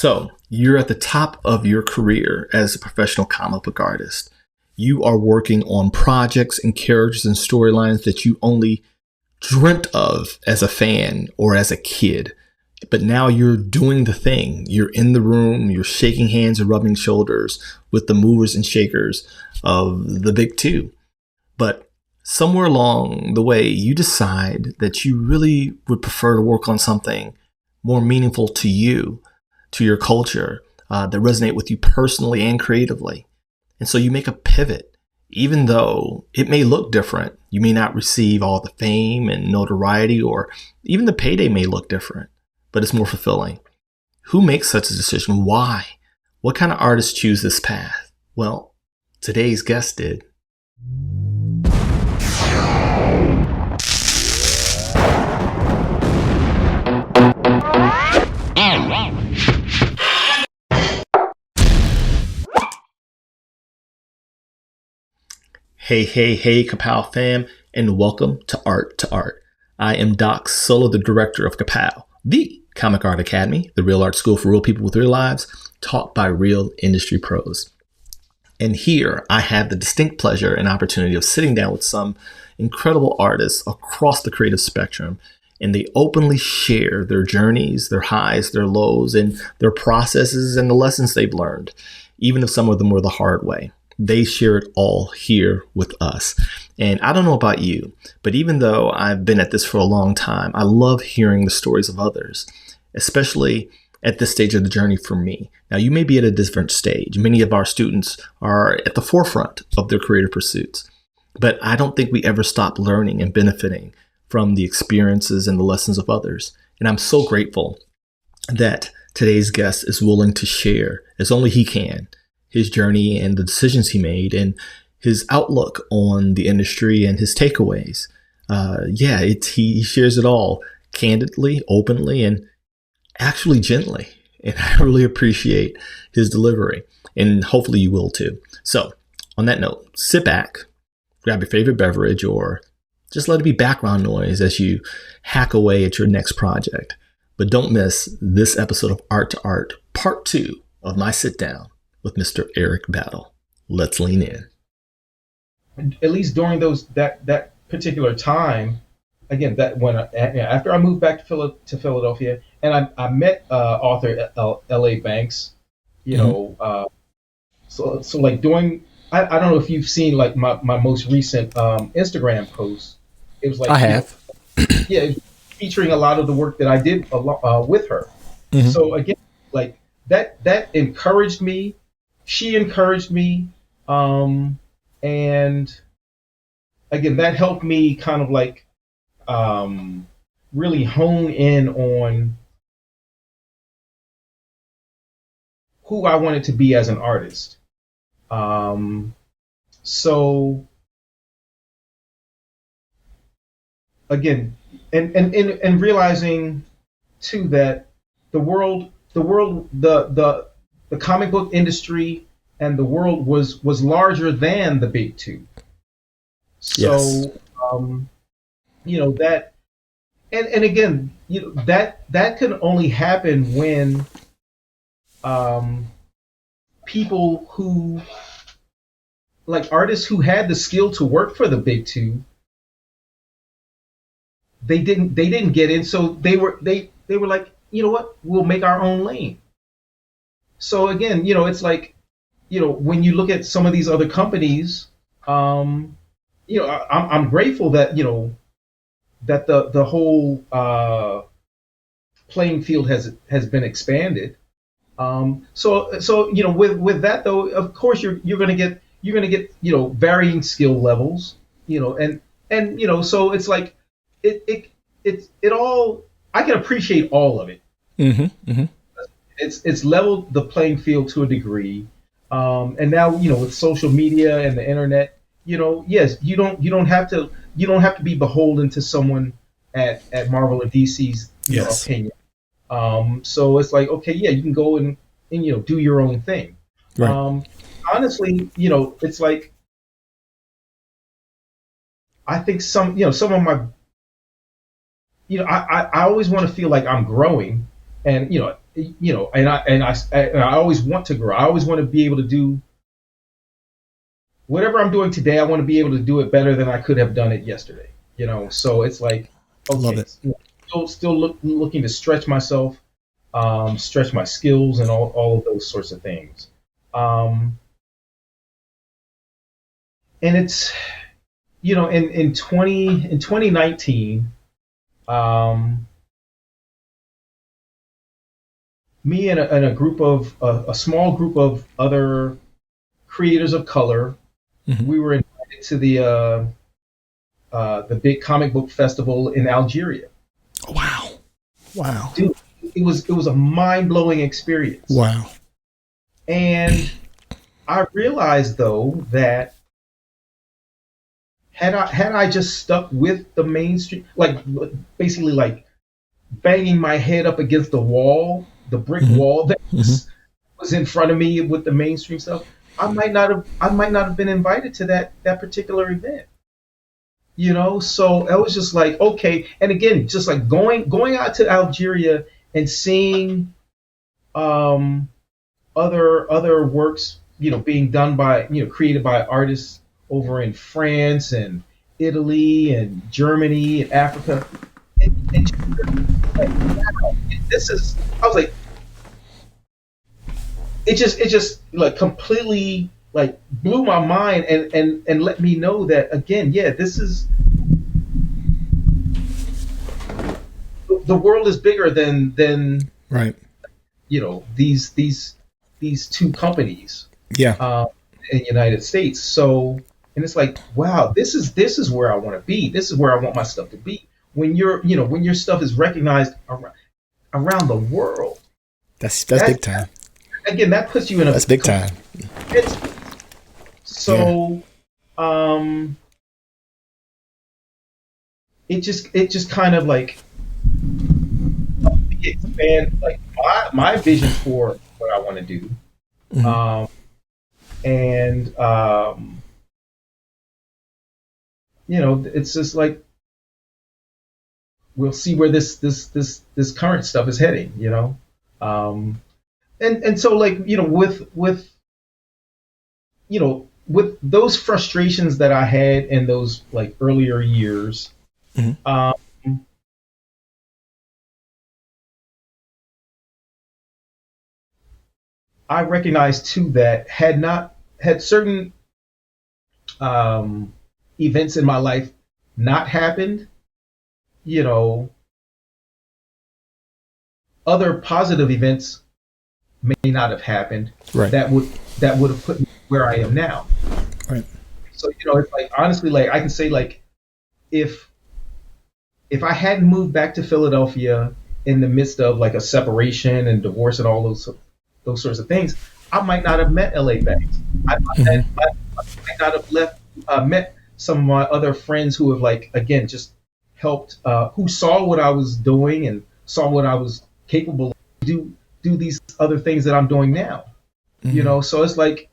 So, you're at the top of your career as a professional comic book artist. You are working on projects and characters and storylines that you only dreamt of as a fan or as a kid. But now you're doing the thing. You're in the room, you're shaking hands and rubbing shoulders with the movers and shakers of the big two. But somewhere along the way, you decide that you really would prefer to work on something more meaningful to you, to your culture, that resonate with you personally and creatively. And so you make a pivot. Even though it may look different, you may not receive all the fame and notoriety, or even the payday may look different, but it's more fulfilling. Who makes such a decision? Why? What kind of artists choose this path? Well, today's guest did. Hey, Ka-Pow fam, and welcome to Art to Art. I am Doc Solo, the director of Ka-Pow, the Comic Art Academy, the real art school for real people with real lives, taught by real industry pros. And here I have the distinct pleasure and opportunity of sitting down with some incredible artists across the creative spectrum, and they openly share their journeys, their highs, their lows, and their processes and the lessons they've learned, even if some of them were the hard way. They share it all here with us. And I don't know about you, but even though I've been at this for a long time, I love hearing the stories of others, especially at this stage of the journey for me. Now, you may be at a different stage. Many of our students are at the forefront of their creative pursuits, but I don't think we ever stop learning and benefiting from the experiences and the lessons of others. And I'm so grateful that today's guest is willing to share, as only he can, his journey and the decisions he made and his outlook on the industry and his takeaways. He shares it all candidly, openly, and actually gently. And I really appreciate his delivery, and hopefully you will too. So on that note, sit back, grab your favorite beverage, or just let it be background noise as you hack away at your next project. But don't miss this episode of Art to Art, part 2 of my sit down with Mr. Eric Battle. Let's lean in. At least during that particular time, again, that when after I moved back to Philadelphia, and I met author L.A. Banks, so like during I don't know if you've seen like my most recent Instagram post. It was like I have, it was featuring a lot of the work that I did with her. Mm-hmm. So again, like that encouraged me. She encouraged me, and again, that helped me kind of like really hone in on who I wanted to be as an artist. So again, and realizing too that the comic book industry and the world was larger than the big two. So, yes. That, and again, that can only happen when people who, like artists who had the skill to work for the big two, they didn't get in. So they were like, you know what, we'll make our own lane. So again, it's like, when you look at some of these other companies, I'm grateful that, that the whole playing field has been expanded. So with that though, of course you're gonna get varying skill levels, and so it's like it all, I can appreciate all of it. Mm-hmm, mm-hmm. It's leveled the playing field to a degree, and now with social media and the internet, yes, you don't have to be beholden to someone at Marvel or DC's yes. opinion. So it's like, okay, yeah, you can go and do your own thing. Right. Honestly, it's like, I think some of my, I always want to feel like I'm growing. And I always want to grow. I always want to be able to do whatever I'm doing today. I want to be able to do it better than I could have done it yesterday. So it's like, Love okay, it. looking to stretch myself, stretch my skills, and all of those sorts of things. Um, and it's in 2019, um, me and a small group of other creators of color, Hmm. we were invited to the big comic book festival in Algeria. Wow. Wow. Dude, it was a mind blowing experience. Wow. And I realized though that had I just stuck with the mainstream, like basically like banging my head up against the wall, the brick Hmm. wall that Hmm. was in front of me with the mainstream stuff, I might not have been invited to that particular event. So I was just like, okay. And again, just like going out to Algeria and seeing um other works, being done by, created by artists over in France and Italy and Germany and Africa. And just like, wow, this is, I was like, it just like completely like blew my mind, and let me know that again, yeah, this is, the world is bigger than Right. these two companies Yeah. uh, in the United States. So, and it's like, wow, this is where I want to be. This is where I want my stuff to be. When your stuff is recognized around the world, That's that big time. again, that puts you in a That's big time. complete. Yeah. So, um, it just kind of like expand like my vision for what I want to do. Hmm. Um, and it's just like we'll see where this current stuff is heading. Um, and so like with those frustrations that I had in those like earlier years, Hmm. um, I recognized too that had certain um, events in my life not happened, you know, other positive events may not have happened Right. that would have put me where I am now. Right. So it's like honestly, like I can say, like if if I hadn't moved back to Philadelphia in the midst of like a separation and divorce and all those sorts of things, I might not have met LA Banks. Hmm. I might not have met some of my other friends who have like again just helped, who saw what I was doing and saw what I was capable of do these other things that I'm doing now. Hmm. So it's like,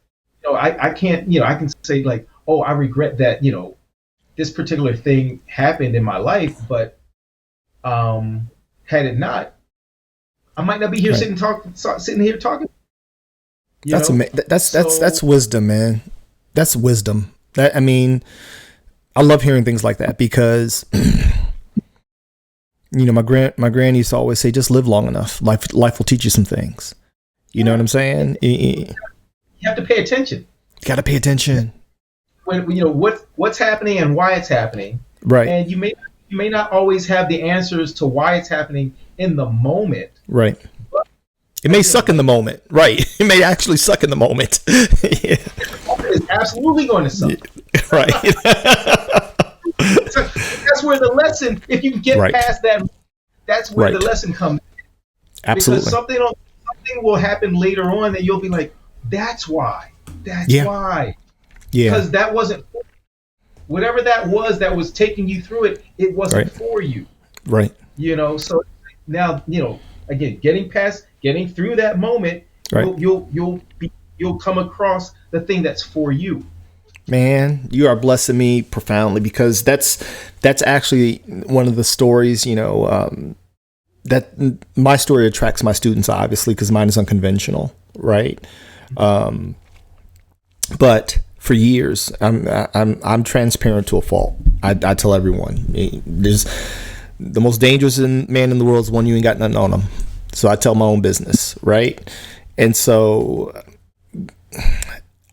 I can't, I can say like, oh, I regret that, this particular thing happened in my life, but had it not, I might not be here Right. sitting here talking. You That's know, that's so wisdom, man. That's wisdom. I mean, I love hearing things like that because my granny used to always say, just live long enough. Life will teach you some things. You know what yeah, I'm saying? You you have to pay attention got to pay attention. when what's happening and why it's happening, Right. and you may not always have the answers to why it's happening in the moment, Right. but It may suck in the moment. Right. It may actually suck in the moment. Yeah. it's absolutely going to suck. Right. So that's where the lesson, if you can get Right. past that, that's where the Right. lesson comes. Because Absolutely. something will happen later on that you'll be like, that's why. That's Yeah. why. Yeah. Because that wasn't, whatever that was taking you through it, it wasn't Right. for you. Right. So now, again, getting through that moment, Right. you'll come across the thing that's for you. Man, you are blessing me profoundly because that's actually one of the stories, that my story attracts my students, obviously, because mine is unconventional, right? But for years, I'm transparent to a fault. I tell everyone, there's the most dangerous man in the world is one you ain't got nothing on them. So I tell my own business, right? And so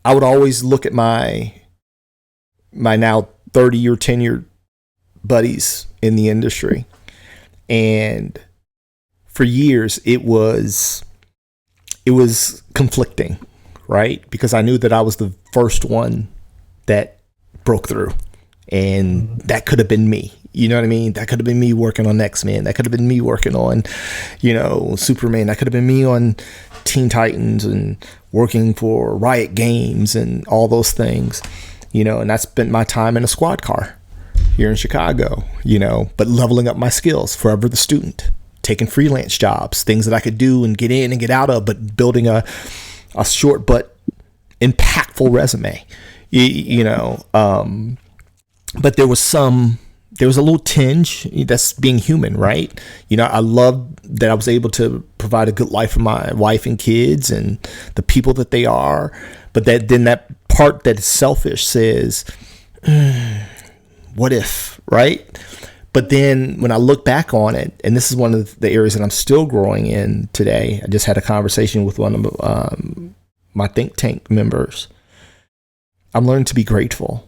I would always look at my now 30-year tenured buddies in the industry, and for years it was conflicting, right? Because I knew that I was the first one that broke through, and that could have been me. You know what I mean? That could have been me working on X-Men. That could have been me working on, Superman. That could have been me on Teen Titans and working for Riot Games and all those things, and I spent my time in a squad car here in Chicago, but leveling up my skills, forever the student, taking freelance jobs, things that I could do and get in and get out of, but building a short but impactful resume, but there was a little tinge that's being human, right? I love that I was able to provide a good life for my wife and kids and the people that they are. But that part that is selfish says, what if, right? But then when I look back on it, and this is one of the areas that I'm still growing in today, I just had a conversation with one of my think tank members. I'm learning to be grateful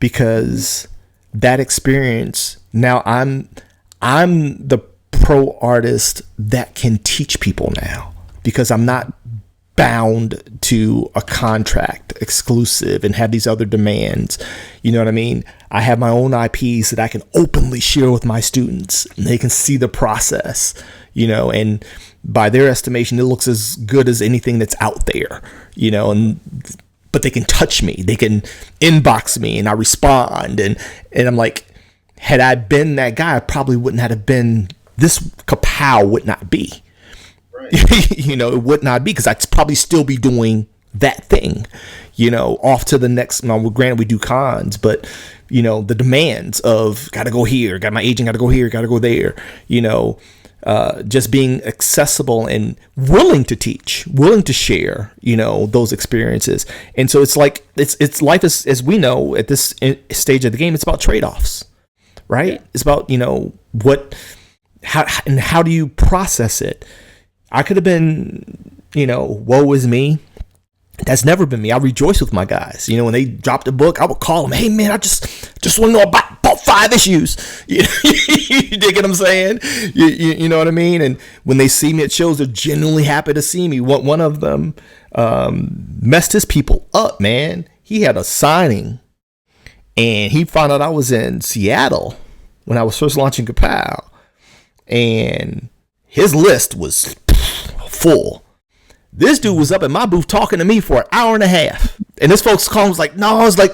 because that experience, now I'm the pro artist that can teach people now, because I'm not bound to a contract exclusive and have these other demands. You know what I mean? I have my own IPs that I can openly share with my students, and they can see the process, and by their estimation, it looks as good as anything that's out there, but they can touch me, they can inbox me, and I respond. And I'm like, had I been that guy, I probably wouldn't have been, this Ka-Pow would not be. Right. It would not be, because I'd probably still be doing that thing, off to the next. Now, granted, we do cons, but, the demands of gotta go here, got my agent, gotta go here, gotta go there, just being accessible and willing to teach, willing to share, those experiences. And so it's like, it's life is, as we know at this stage of the game, it's about trade-offs, right? Yeah. It's about, how do you process it? I could have been, woe is me. That's never been me. I rejoice with my guys. When they dropped a book, I would call them, hey man, I just want to know about 5 issues. You dig what I'm saying? You know what I mean? And when they see me at shows, they're genuinely happy to see me. One of them messed his people up, man. He had a signing, and he found out I was in Seattle when I was first launching Ka-Pow, and his list was full. This dude was up at my booth talking to me for an hour and a half. And this folks call was like, no, I was like,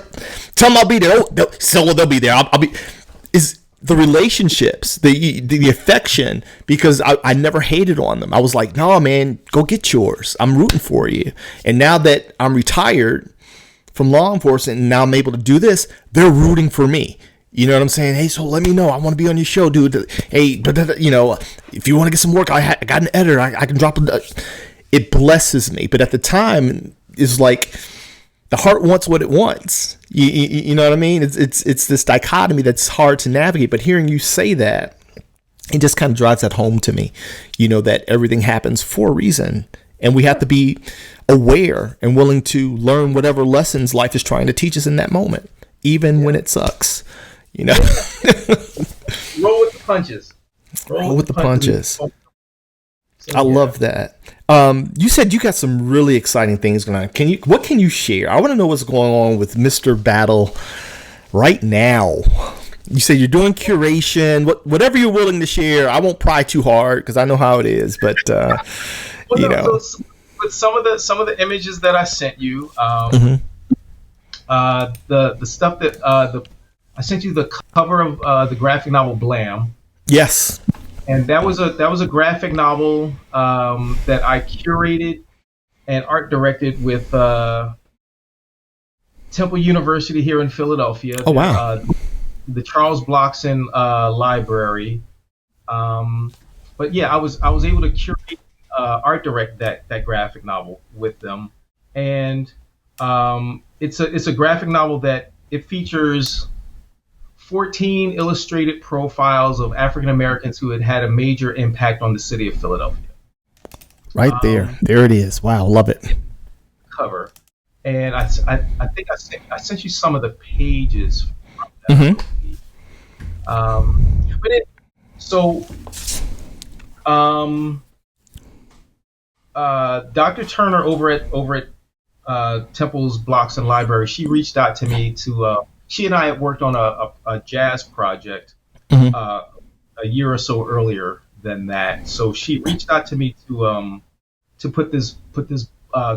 tell them I'll be there. They'll be there. I'll be. Is the relationships, the affection, because I never hated on them. I was like, no, man, go get yours. I'm rooting for you. And now that I'm retired from law enforcement and now I'm able to do this, they're rooting for me. You know what I'm saying? Hey, so let me know. I want to be on your show, dude. Hey, if you want to get some work, I got an editor. I can drop a. It blesses me, but at the time, it's like the heart wants what it wants. You know what I mean? It's this dichotomy that's hard to navigate. But hearing you say that, it just kind of drives that home to me. That everything happens for a reason, and we have to be aware and willing to learn whatever lessons life is trying to teach us in that moment, even when it sucks. Roll with the punches. Roll with the punches. I love that. You said you got some really exciting things going on. What can you share? I want to know what's going on with Mr. Battle right now. You said you're doing curation. Whatever you're willing to share. I won't pry too hard because I know how it is. But with some of the images that I sent you, the stuff that I sent you the cover of the graphic novel Blam. Yes. And that was a graphic novel that I curated and art directed with Temple University here in Philadelphia. Oh wow! The Charles Blockson Library. but yeah, I was able to curate, art direct that graphic novel with them, and it's a graphic novel that it features 14 illustrated profiles of African Americans who had had a major impact on the city of Philadelphia. Right there. Um, There it is. Wow. Love it. Cover, and I think I sent you some of the pages from that, I Hmm. believe. But it, so um, Dr. Turner over at Temple's Blocks and Library, she reached out to me to. She and I had worked on a jazz project Hmm. uh, a year or so earlier than that. So she reached out to me to put this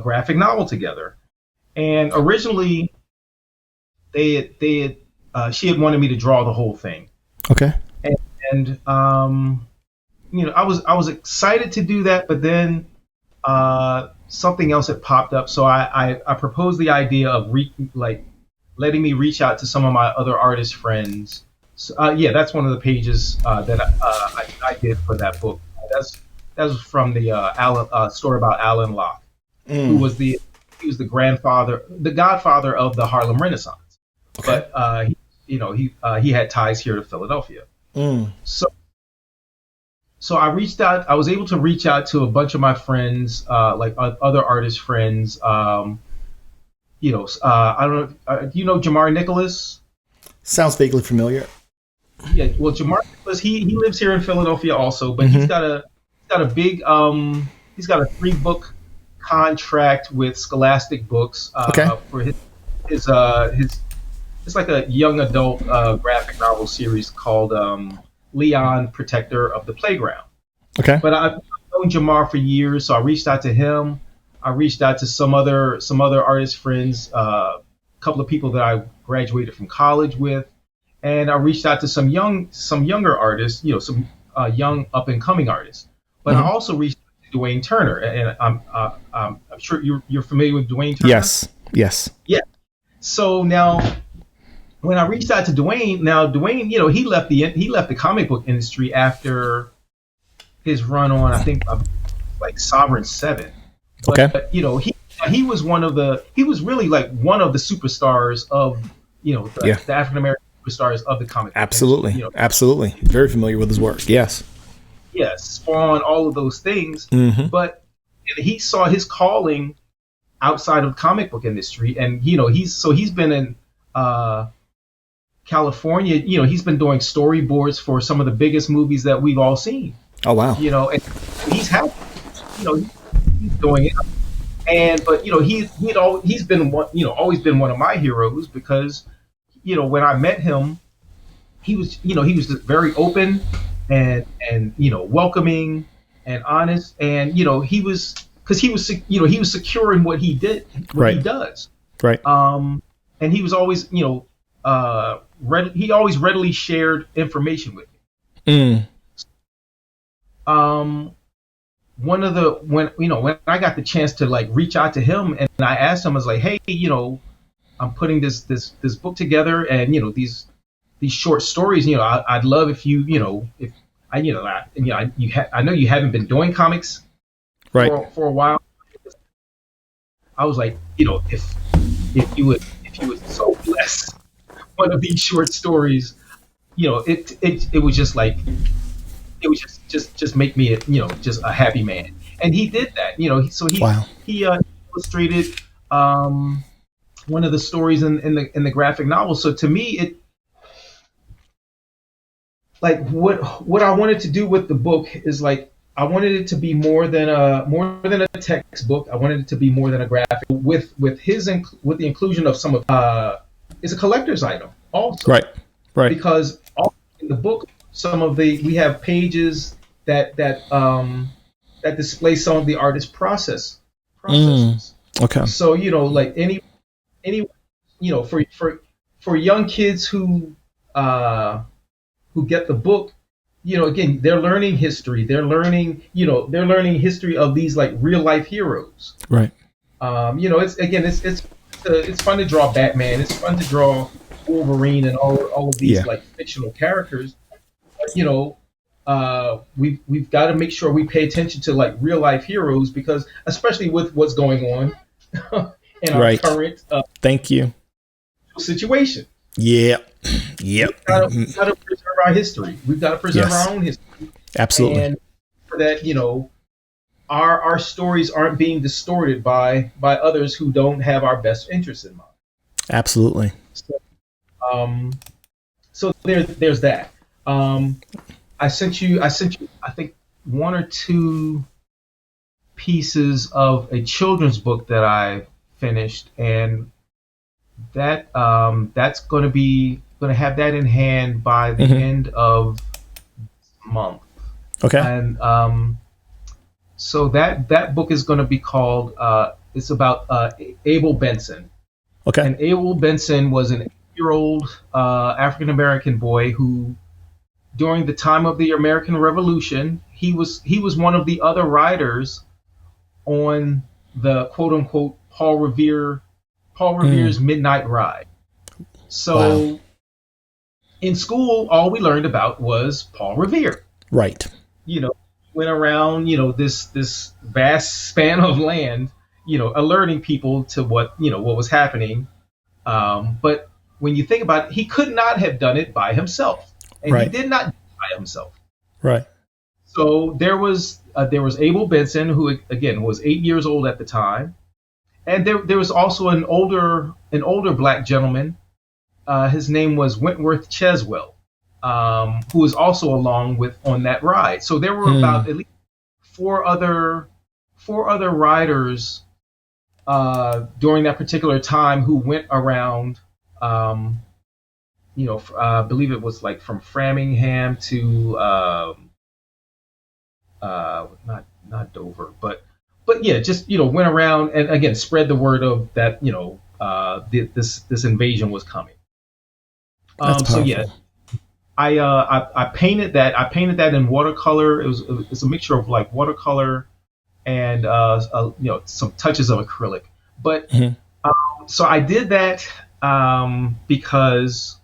graphic novel together. And originally, she had wanted me to draw the whole thing, Okay. and I was excited to do that, but then something else had popped up, so I proposed the idea of like letting me reach out to some of my other artist friends. So, yeah, that's one of the pages that I did for that book. That was from the story about Alan Locke, who Mm. was the godfather of the Harlem Renaissance. Okay. But he had ties here to Philadelphia. Mm. So I reached out. I was able to reach out to a bunch of my friends, like other artist friends. I don't know. Do you know Jamar Nicholas? Sounds vaguely familiar. Yeah. Well, Jamar Nicholas, he lives here in Philadelphia also, but Hmm. he's got a big he's got a 3-book contract with Scholastic Books Okay. for his it's like a young adult graphic novel series called Leon, Protector of the Playground. Okay. But I've known Jamar for years, so I reached out to him. I reached out to some other artist friends, a couple of people that I graduated from college with, and I reached out to some younger artists, some young up and coming artists. But I Hmm. also reached out to Dwayne Turner, and I'm sure you're familiar with Dwayne Turner. Yes. Yes. Yeah. So now when I reached out to Dwayne, he left the comic book industry after his run on, I think, like Sovereign Seven. Okay. But he was really like one of the superstars of Yeah. the African American superstars of the comic book industry. Absolutely. Absolutely. Very familiar with his work. Yes. Yes, Spawn, all of those things. Hmm. But he saw his calling outside of the comic book industry, and he's been in California. He's been doing storyboards for some of the biggest movies that we've all seen. Oh wow. And he's happy. He's doing it. And but he's been always been one of my heroes because when I met him, he was just very open and welcoming and honest, and he was because he was secure in what he did, what he Right. does. Right. And he was always he always readily shared information with me. Mm. One of the when I got the chance to like reach out to him, and I asked him, I was like, hey, I'm putting this book together, and these short stories. I'd love if if I know you haven't been doing comics Right. for a while. I was like, if you would so bless one of these short stories, it was just like it was just make me just a happy man. And he did that. So Wow. he illustrated one of the stories in the graphic novel. So to me, it like what I wanted to do with the book is like I wanted it to be more than a textbook. I wanted it to be more than a graphic with with the inclusion of some of it's a collector's item also. Right. Right. Because all in the book, we have pages that display some of the artist's processes. Okay. So like any for young kids who get the book, again, they're learning history. They're learning history of these like real life heroes. Right. It's fun to draw Batman. It's fun to draw Wolverine and all of these Yeah. like fictional characters. But, we've got to make sure we pay attention to like real life heroes, because especially with what's going on in our Right. current Thank you. situation. Yep. We've got to preserve our history. We've got to preserve Yes. our own history. Absolutely. And for that, our stories aren't being distorted by others who don't have our best interests in mind. Absolutely. So there's that. I sent you I think one or two pieces of a children's book that I finished, and that's going to have that in hand by the end of this month. Okay. And so that book is going to be called it's about Abel Benson. Okay. And Abel Benson was an 8-year-old African American boy who, during the time of the American Revolution, he was one of the other riders on the quote unquote Paul Revere's Midnight Ride. So Wow. in school, all we learned about was Paul Revere. Right. Went around, this vast span of land, alerting people to what was happening. But when you think about it, he could not have done it by himself, and Right. he did not do it by himself. Right. So there was Abel Benson, who again was 8 years old at the time, and there was also an older black gentleman. His name was Wentworth Cheswell, who was also along on that ride. So there were about at least four other riders during that particular time who went around. I believe it was like from Framingham to not Dover, but yeah, just went around and again spread the word of that this invasion was coming. That's So powerful. yeah, I painted that. I painted that in watercolor. It's a mixture of like watercolor and some touches of acrylic. But so I did that because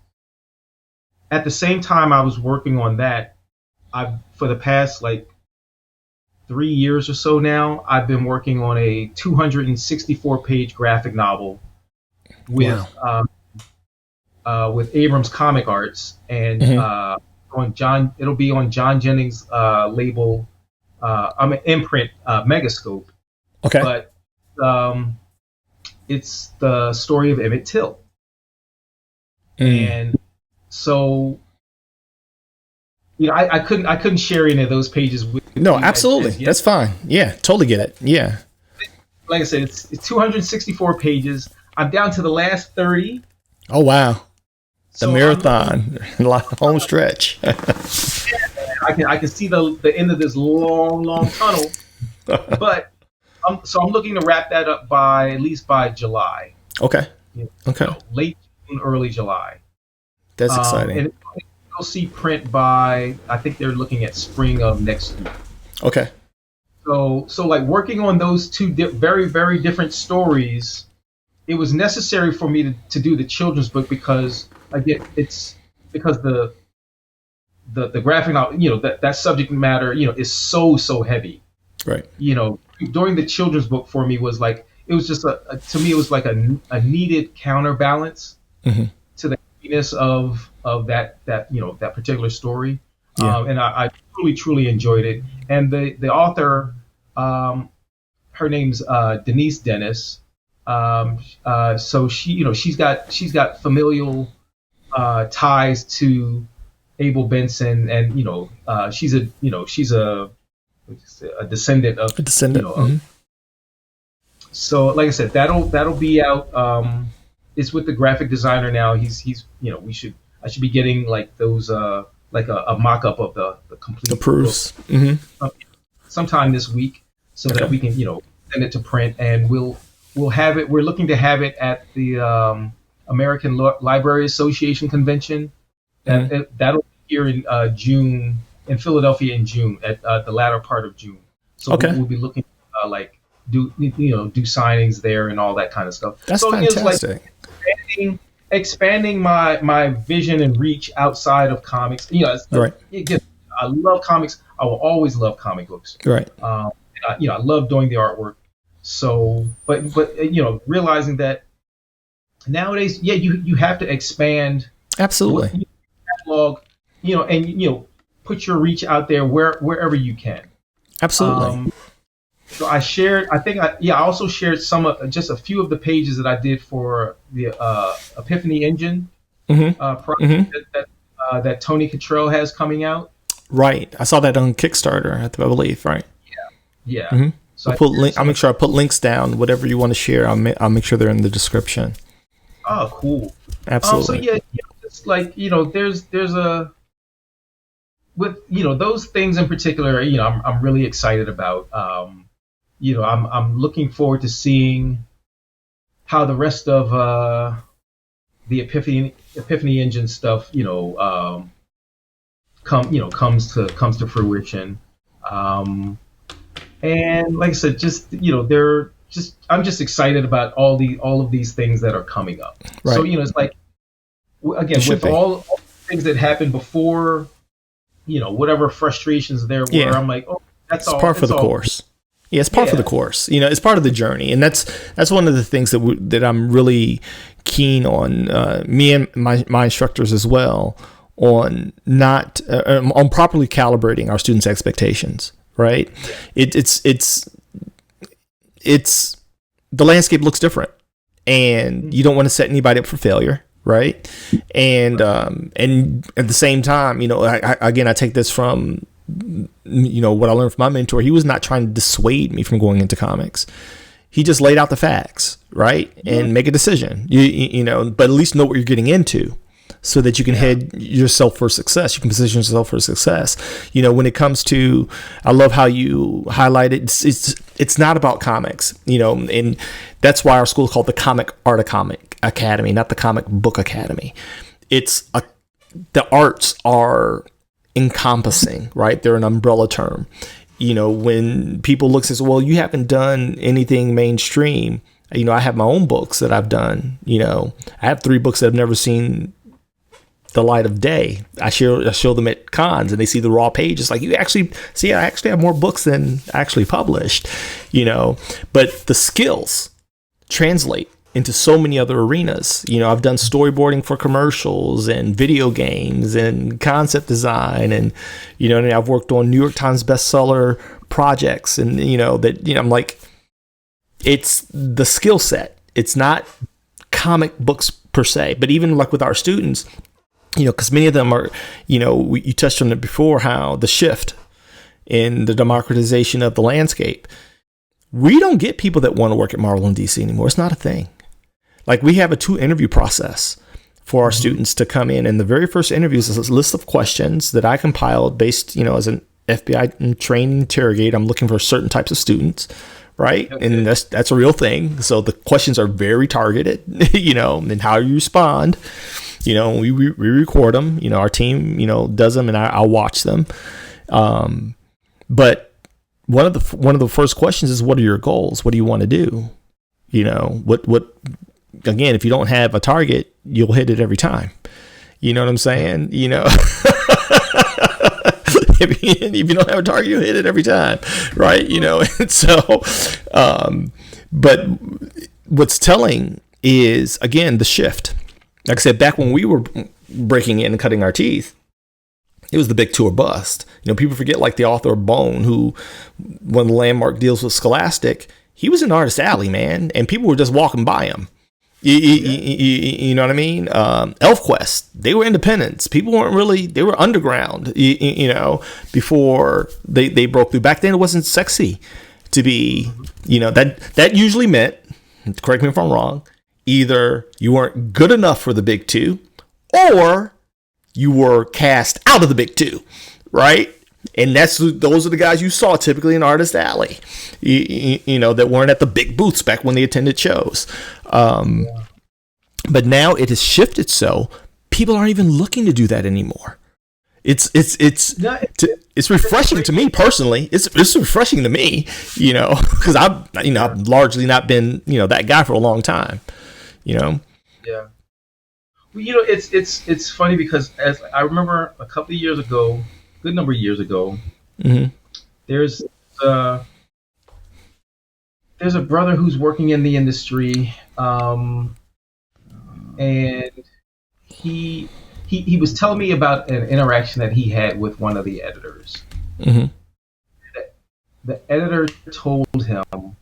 at the same time I was working on that, for the past like 3 years or so now, I've been working on a 264-page graphic novel with Abrams Comic Arts, and it'll be on John Jennings' label. I'm an imprint, Megascope. Okay. But it's the story of Emmett Till, and so I couldn't share any of those pages with No, you absolutely. as yet. That's fine. Yeah, totally get it. Yeah. Like I said, it's 264 pages. I'm down to the last 30. Oh, wow. The So marathon, home stretch. I can see the end of this long tunnel, but I'm looking to wrap that up at least by July. Okay. Okay. Late June, early July. That's exciting. And you'll see print by, I think they're looking at spring of next year. Okay. So like working on those two very, very different stories, it was necessary for me to do the children's book because again, it's because the graphic novel, that subject matter, is so heavy. Right. During the children's book for me was like, it was just to me it was like a needed counterbalance to the heaviness of that particular story. Yeah. And I truly enjoyed it. And the author, her name's Denise Dennis. So she's got familial ties to Abel Benson, and she's a descendant of A descendant. So like I said, that'll be out. It's with the graphic designer now. He's I should be getting like those like a mock-up of the complete The proofs. book sometime this week, so that we can send it to print, and we'll have it. We're looking to have it at the American Library Association convention. That'll be here in June in Philadelphia in June at the latter part of June. So we'll be looking do signings there and all that kind of stuff. That's so fantastic. It's like expanding my vision and reach outside of comics. Right. Again, I love comics. I will always love comic books. Right. And I love doing the artwork. So, but realizing that nowadays, yeah, you have to expand. Absolutely. Catalog, and put your reach out there wherever you can. Absolutely. So I also shared just a few of the pages that I did for the Epiphany Engine project that Tony Cottrell has coming out. Right. I saw that on Kickstarter, I believe. Right. Yeah. Mm-hmm. So I'll make sure I put links down. Whatever you want to share, I'll make sure they're in the description. Oh, cool. Absolutely. So it's like there's a with those things in particular. I'm really excited about. I'm looking forward to seeing how the rest of the Epiphany Engine stuff comes to fruition. And like I said, I'm just excited about all of these things that are coming up. Right. So it's like, again, with all the things that happened before, whatever frustrations there were, I'm like, oh, that's all. It's par for the course. Yeah, it's par for the course. It's part of the journey, and that's one of the things that I'm really keen on. Me and my instructors as well on not on properly calibrating our students' expectations. Right? It's the landscape looks different, and you don't want to set anybody up for failure. Right? And at the same time, I take this from what I learned from my mentor. He was not trying to dissuade me from going into comics. He just laid out the facts, right? And make a decision, but at least know what you're getting into so that you can head yourself for success. You can position yourself for success. When it comes to, I love how you highlighted, it's not about comics, and that's why our school is called the Comic Art Academy, not the Comic Book Academy. The arts are encompassing, right? They're an umbrella term. When people look and say, well, you haven't done anything mainstream. I have my own books that I've done. I have 3 books that have never seen the light of day. I show them at cons and they see the raw pages. Like, you actually see, I actually have more books than I actually published, but the skills translate into so many other arenas. I've done storyboarding for commercials and video games and concept design, and I've worked on New York Times bestseller projects, and I'm like, it's the skill set. It's not comic books per se, but even like with our students, because many of them are, you touched on it before, how the shift in the democratization of the landscape. We don't get people that want to work at Marvel and DC anymore. It's not a thing. Like, we have a 2 interview process for our students to come in. And the very first interview is a list of questions that I compiled based, as an FBI trained interrogator. I'm looking for certain types of students, right? Okay. And that's a real thing. So the questions are very targeted, and how you respond. We record them. Our team, does them, and I'll watch them. But one of the first questions is, what are your goals? What do you want to do? What again, if you don't have a target, you'll hit it every time. You know what I'm saying? If you don't have a target, you'll hit it every time, right? And so, but what's telling is, again, the shift. Like I said, back when we were breaking in and cutting our teeth, it was the big 2 or bust. People forget, like the author of Bone, who, one of the landmark deals with Scholastic, he was in Artist Alley, man, and people were just walking by him. You know what I mean? ElfQuest, they were independents. People weren't really, they were underground, before they broke through. Back then, it wasn't sexy to be, that usually meant, correct me if I'm wrong, either you weren't good enough for the big 2, or you were cast out of the big 2, right? And those are the guys you saw typically in Artist Alley, that weren't at the big booths back when they attended shows. But now it has shifted, so people aren't even looking to do that anymore. It's refreshing to me personally. It's refreshing to me, because I've largely not been that guy for a long time, Yeah. Well, it's funny because, as I remember a couple of years ago, good number of years ago. Mm-hmm. There's uh, there's a brother who's working in the industry, and he he was telling me about an interaction that he had with one of the editors. Mm-hmm. The editor told him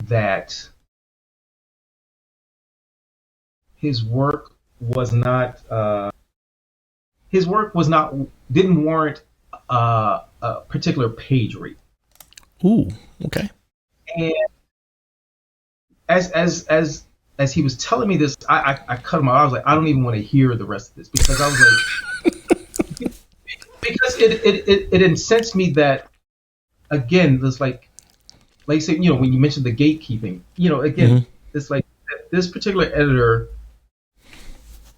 that his work was not didn't warrant a particular page rate. Ooh, okay. And as he was telling me this, I cut him off. I was like, I don't even want to hear the rest of this, because I was like, because it incensed me that, again, this like say, when you mentioned the gatekeeping, again, it's like this particular editor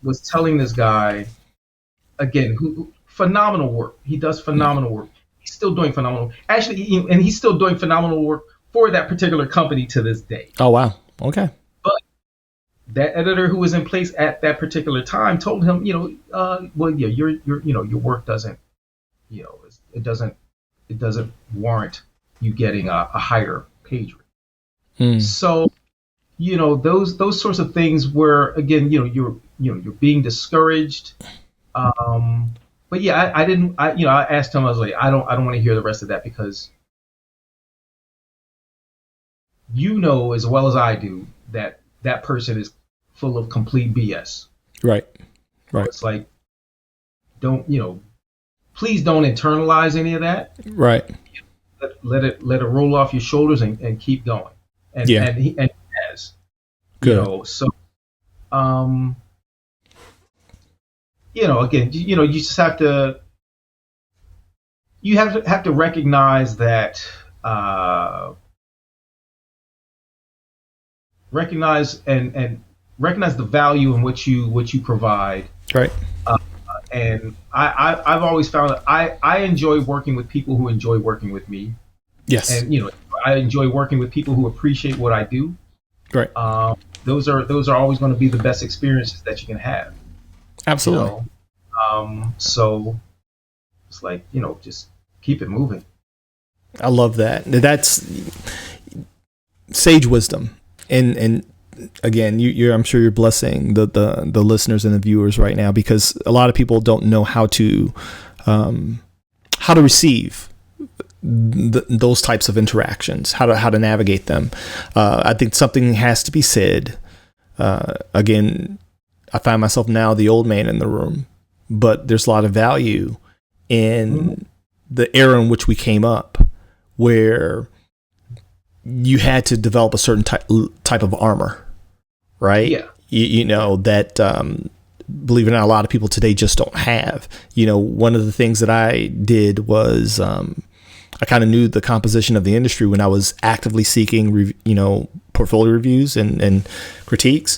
was telling this guy, again, who phenomenal work. He does phenomenal work. He's still doing phenomenal. Actually, and he's still doing phenomenal work for that particular company to this day. Oh wow. Okay. But that editor who was in place at that particular time told him, well, yeah, your work doesn't, it doesn't warrant you getting a higher page rate. So, those sorts of things where, again, you're being discouraged. But yeah, I asked him, I was like, I don't want to hear the rest of that, because as well as I do that that person is full of complete BS. Right. So it's like, please don't internalize any of that. Right. Let it roll off your shoulders and keep going. And he has. Good. So again, you just have to recognize that recognize the value in what you provide. Right. And I've always found that I enjoy working with people who enjoy working with me. Yes. And I enjoy working with people who appreciate what I do. Right. Those are always going to be the best experiences that you can have. Absolutely. So it's like, just keep it moving. I love that. That's sage wisdom. And again, I'm sure you're blessing the listeners and the viewers right now, because a lot of people don't know how to receive those types of interactions, how to navigate them. I think something has to be said. Again, I find myself now the old man in the room, but there's a lot of value in the era in which we came up, where you had to develop a certain type of armor, right? Yeah. You know, that, believe it or not, a lot of people today just don't have. One of the things that I did was, I kind of knew the composition of the industry when I was actively seeking, portfolio reviews and critiques.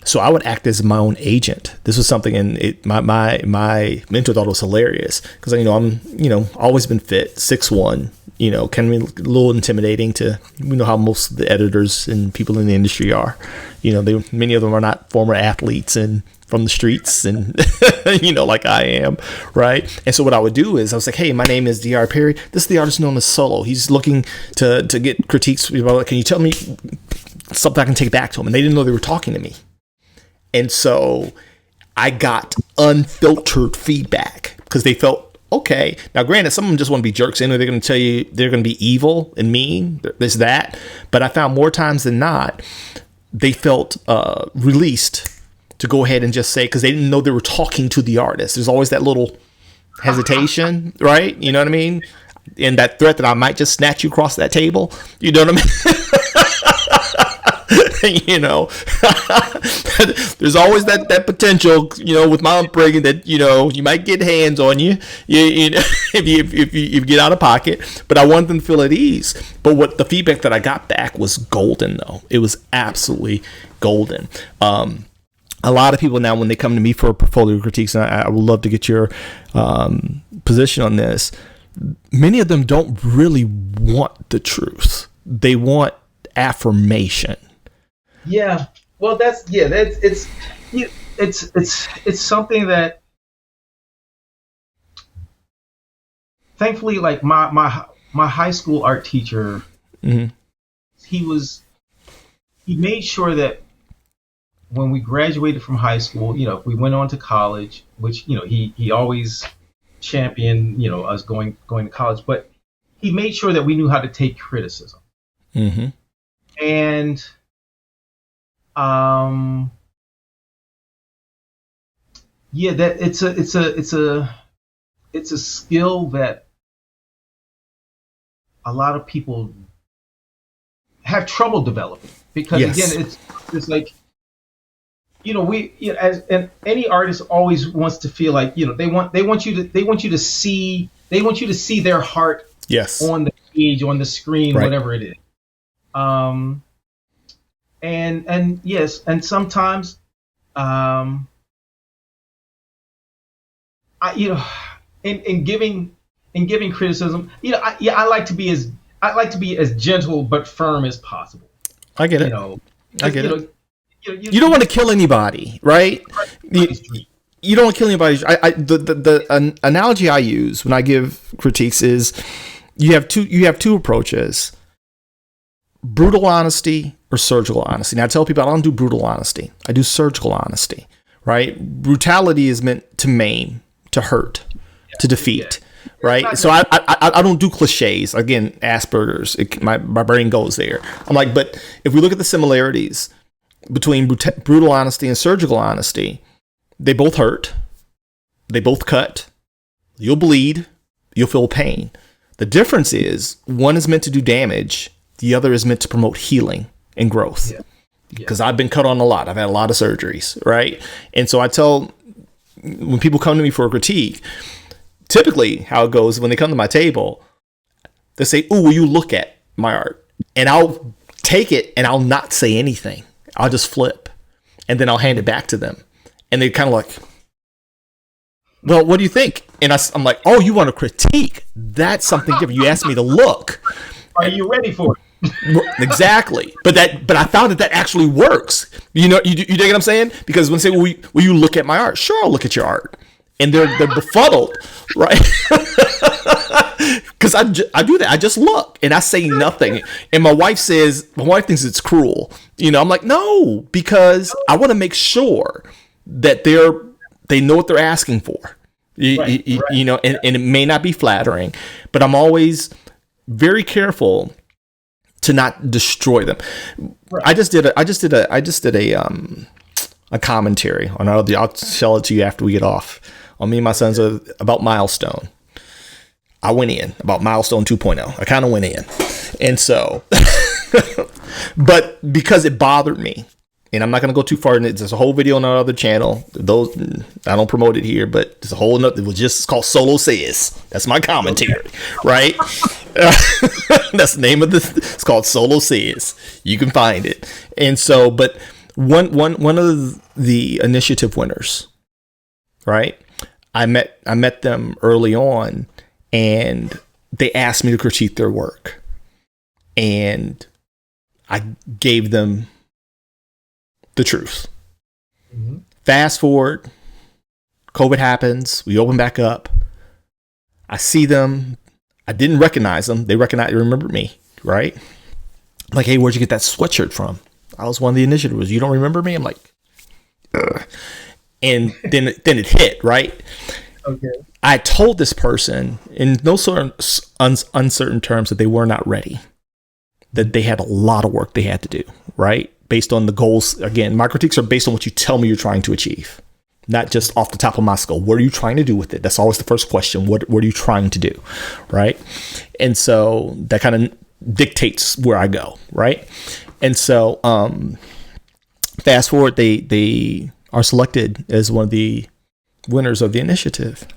So I would act as my own agent. This was something, and my mentor thought it was hilarious, because I'm always been fit, 6'1", can be a little intimidating to, how most of the editors and people in the industry are. Many of them are not former athletes and from the streets, and like I am, right? And so what I would do is I was like, hey, my name is D.R. Perry. This is the artist known as Solo. He's looking to get critiques. Can you tell me something I can take back to him? And they didn't know they were talking to me. And so I got unfiltered feedback, because they felt, okay. Now, granted, some of them just want to be jerks anyway. They're going to tell you they're going to be evil and mean, this, that. But I found more times than not, they felt released to go ahead and just say, because they didn't know they were talking to the artist. There's always that little hesitation, right? You know what I mean? And that threat that I might just snatch you across that table. You know what I mean? There's always that potential, with my upbringing, that you might get hands on you, if you get out of pocket. But I wanted them to feel at ease. But what the feedback that I got back was golden, though. It was absolutely golden. A lot of people now, when they come to me for portfolio critiques, and I would love to get your position on this, many of them don't really want the truth. They want affirmation. Yeah. Well, it's something that thankfully, like my high school art teacher, Mm-hmm. he made sure that when we graduated from high school, if we went on to college, which he always championed us going to college, but he made sure that we knew how to take criticism. Mm-hmm. And yeah, that it's a skill that a lot of people have trouble developing, because Yes. again, it's like, as and any artist always wants to feel like, they want you to see their heart Yes. on the page, on the screen, Right. whatever it is. And yes, and sometimes, in giving criticism, I like to be as gentle but firm as possible. I get it. I get it. You don't want to kill anybody, right? You don't want to kill anybody. The analogy I use when I give critiques is you have two approaches: brutal honesty or surgical honesty. Now I tell people I don't do brutal honesty. I do surgical honesty, right? Brutality is meant to maim, to hurt, to defeat, right? So I don't do cliches. Again, Asperger's, my brain goes there. I'm like, but if we look at the similarities between brutal honesty and surgical honesty, they both hurt, they both cut, you'll bleed, you'll feel pain. The difference is one is meant to do damage, the other is meant to promote healing and growth. Because I've been cut on a lot. I've had a lot of surgeries, right? And so I tell, when people come to me for a critique, typically how it goes, when they come to my table, they say, "Ooh, will you look at my art?" And I'll take it and I'll not say anything. I'll just flip, and then I'll hand it back to them. And they kind of like, "Well, what do you think?" And I'm like, "Oh, you want a critique? That's something different. You asked me to look. Are you ready for it?" Exactly. But I found that actually works. You dig what I'm saying? Because when they say, will you look at my art? Sure, I'll look at your art. And they're befuddled, right? Because I do that. I just look and I say nothing. And my wife thinks it's cruel. I'm like, no, because I want to make sure that they know what they're asking for. And it may not be flattering, but I'm always very careful to not destroy them. Right. I just did a commentary on I'll tell it to you after we get off, on me and my sons about Milestone. I went in about Milestone 2.0. I kind of went in. And so, but because it bothered me, and I'm not going to go too far in it. There's a whole video on our other channel. Those, I don't promote it here, but there's a whole nother, it's called Solo Says. That's my commentary, right? That's the name of it's called Solo Says. You can find it. And so, but one of the initiative winners, right? I met them early on, and they asked me to critique their work, and I gave them the truth. Mm-hmm. Fast forward, COVID happens, we open back up. I see them. I didn't recognize them. They remembered me, right? Like, hey, where'd you get that sweatshirt from? I was one of the initiatives. You don't remember me? I'm like, ugh. And then it hit, right? Okay. I told this person in no certain uncertain terms that they were not ready, that they had a lot of work they had to do, right? Based on the goals. Again, my critiques are based on what you tell me you're trying to achieve, not just off the top of my skull. What are you trying to do with it? That's always the first question. What are you trying to do, right? And so that kind of dictates where I go, right? And so fast forward, they are selected as one of the winners of the initiative.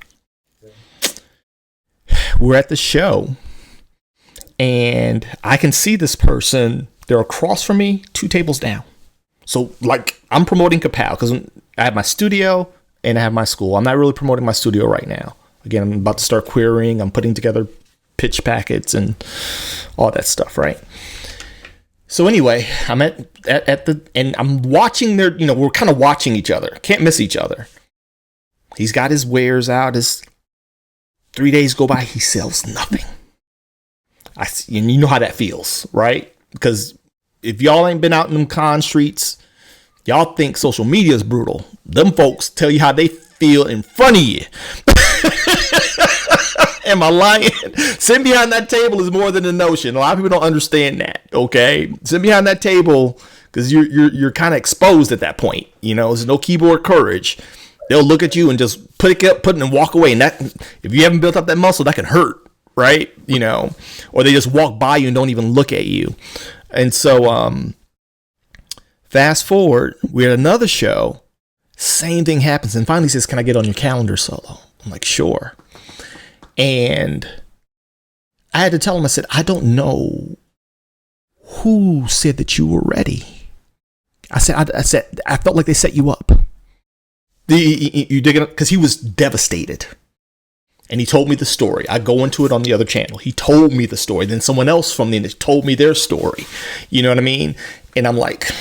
We're at the show, and I can see this person. They're across from me, 2 tables down. So, like, I'm promoting Ka-Pow because I have my studio and I have my school. I'm not really promoting my studio right now. Again, I'm about to start querying. I'm putting together pitch packets and all that stuff, right? So anyway, I'm at the, and I'm watching we're kind of watching each other. Can't miss each other. He's got his wares out, 3 days go by, he sells nothing. And you know how that feels, right? Because if y'all ain't been out in them con streets, y'all think social media is brutal. Them folks tell you how they feel in front of you. Am I lying? Sitting behind that table is more than a notion. A lot of people don't understand that. Okay, sitting behind that table because you're kind of exposed at that point. You know, there's no keyboard courage. They'll look at you and just put it and walk away. And that, if you haven't built up that muscle, that can hurt, right? You know, or they just walk by you and don't even look at you. And so, fast forward, we're at another show. Same thing happens, and finally says, "Can I get on your calendar, Solo?" I'm like, "Sure." And I had to tell him, I said, "I don't know who said that you were ready." I said, I felt like they set you up. You dig it? Because he was devastated. And he told me the story. I go into it on the other channel. He told me the story. Then someone else from the industry told me their story. You know what I mean? And I'm like,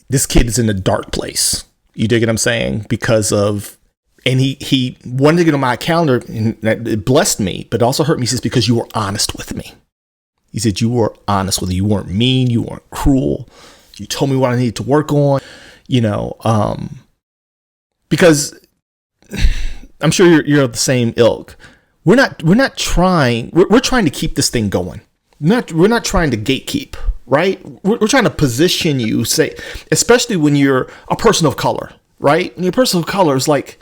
this kid is in a dark place. You dig what I'm saying? Because of, and he wanted to get on my calendar, and it blessed me, but also hurt me. He says, because you were honest with me. He said, you were honest with me. You weren't mean. You weren't cruel. You told me what I needed to work on, you know, because I'm sure you're of the same ilk. We're trying to keep this thing going. We're not trying to gatekeep, right? We're trying to position you, say, especially when you're a person of color, right? When you're a person of color, it's like,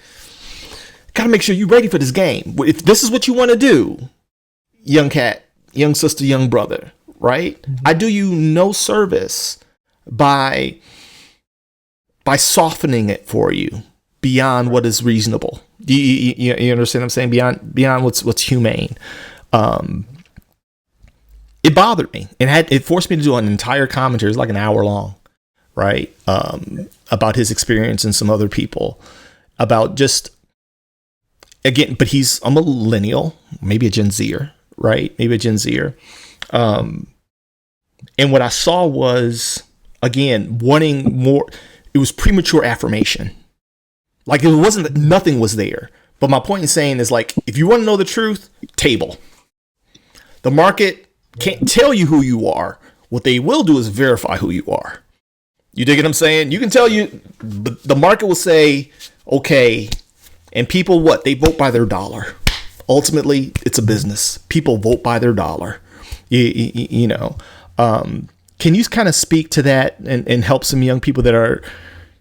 gotta make sure you're ready for this game. If this is what you want to do, young cat, young sister, young brother, right? Mm-hmm. I do you no service by softening it for you beyond what is reasonable. You understand what I'm saying? Beyond what's humane. It bothered me. It forced me to do an entire commentary. It's like an hour long, right? About his experience and some other people, about just, again, but he's a millennial, maybe a Gen Zer, right? Maybe a Gen Zer. And what I saw was, again, wanting more. It was premature affirmation. Like, it wasn't that nothing was there. But my point in saying is, like, if you want to know the truth, table. The market can't tell you who you are. What they will do is verify who you are. You dig what I'm saying? You can tell you, the market will say, okay, and people, what? They vote by their dollar. Ultimately, it's a business. People vote by their dollar. You know. Can you kind of speak to that and help some young people that are,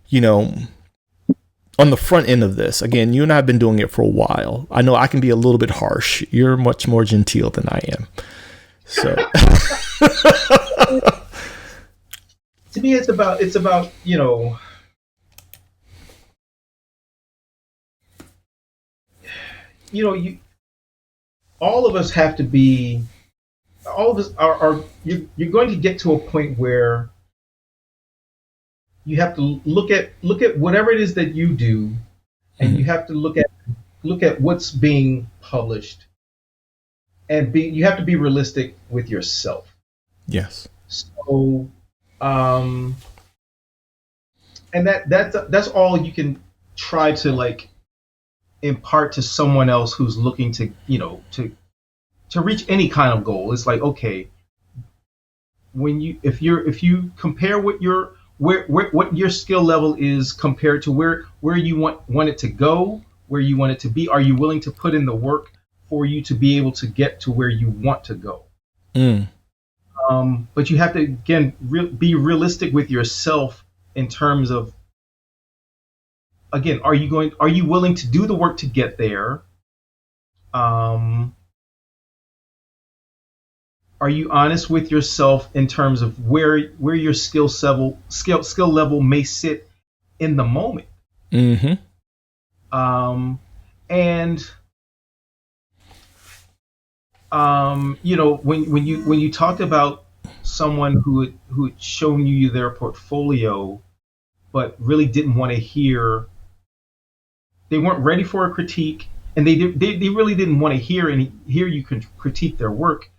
you know, on the front end of this? Again, you and I have been doing it for a while. I know I can be a little bit harsh. You're much more genteel than I am. So to me, it's about, you know, all of us have to be, all of us are you're going to get to a point where you have to look at whatever it is that you do, and you have to look at what's being published, and you have to be realistic with yourself. Yes. So, and that's all you can try to, like, impart to someone else who's looking to, you know, to reach any kind of goal. It's like, okay, if you compare what your skill level is compared to where you want it to go, where you want it to be, are you willing to put in the work for you to be able to get to where you want to go? But you have to, again, be realistic with yourself in terms of, again, are you willing to do the work to get there? Are you honest with yourself in terms of where your skill level may sit in the moment? Mm-hmm. You know, when you talked about someone who had shown you their portfolio, but really didn't want to hear, they weren't ready for a critique, and they really didn't want to hear you critique their work.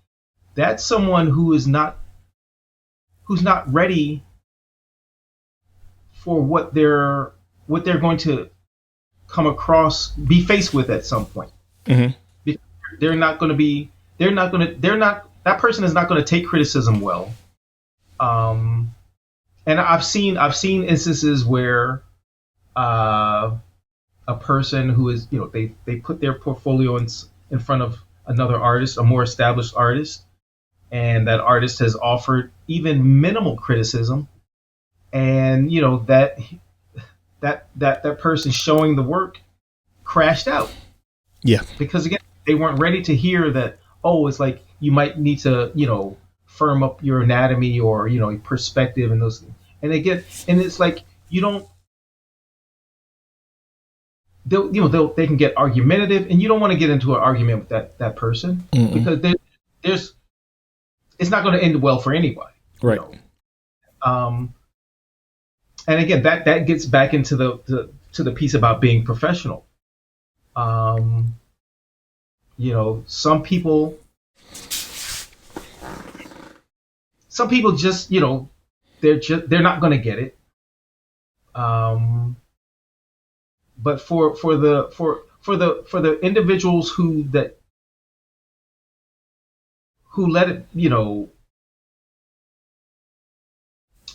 That's someone who's not ready for what they're going to be faced with at some point. Mm-hmm. Because that person is not going to take criticism well. And I've seen instances where a person who is, they put their portfolio in front of another artist, a more established artist, and that artist has offered even minimal criticism, and that person showing the work crashed out. Yeah. Because again, they weren't ready to hear that, oh, it's like you might need to, firm up your anatomy or, perspective and those things. And it's like you don't, they can get argumentative, and you don't want to get into an argument with that person. Mm-mm. Because it's not going to end well for anybody. Right. And again, that gets back into the piece about being professional. Some people just, they're not going to get it. But for the individuals who let it,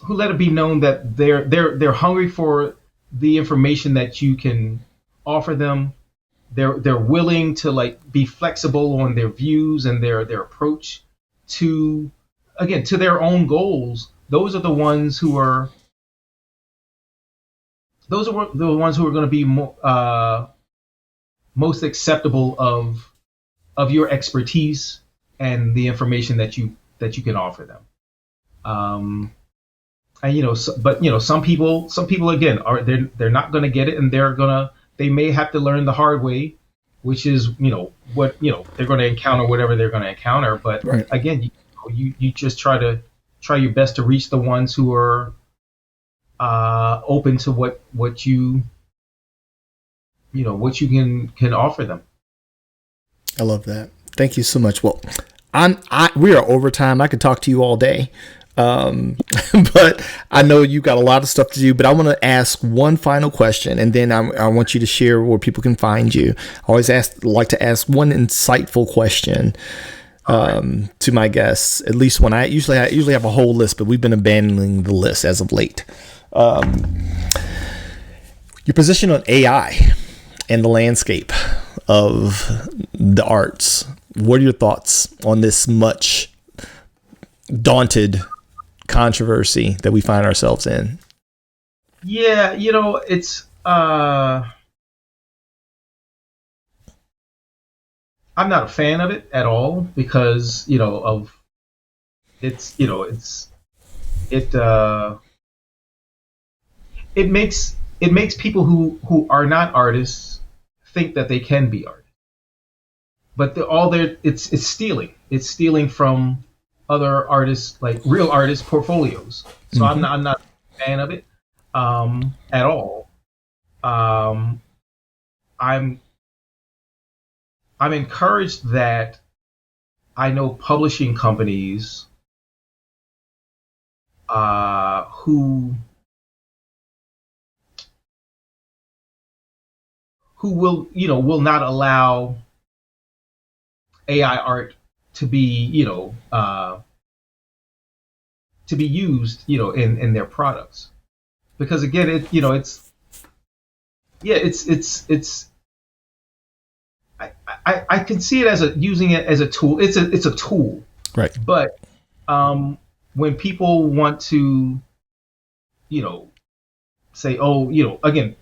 who let it be known that they're hungry for the information that you can offer them, they're willing to be flexible on their views and their approach to their own goals. Those are the ones who are going to be most acceptable of your expertise and the information that you can offer them. And some people again they're not going to get it, and they may have to learn the hard way, which is what they're going to encounter, whatever they're going to encounter. But right. Again, you just try your best to reach the ones who are open to what you can offer them. I love that. Thank you so much. Well, we are over time. I could talk to you all day. But I know you got a lot of stuff to do, but I want to ask one final question, and then I want you to share where people can find you. I always like to ask one insightful question to my guests, at least when I usually have a whole list, but we've been abandoning the list as of late. Your position on AI and the landscape of the arts. What are your thoughts on this much daunted controversy that we find ourselves in? Yeah, it's I'm not a fan of it at all, because it makes people who are not artists think that they can be artists. But it's stealing. It's stealing from other artists, like real artists' portfolios. So mm-hmm. I'm not a fan of it at all. I'm encouraged that I know publishing companies who will not allow AI art to be used in their products, because again I can see it as using it as a tool. It's a tool, right? But when people want to say, again,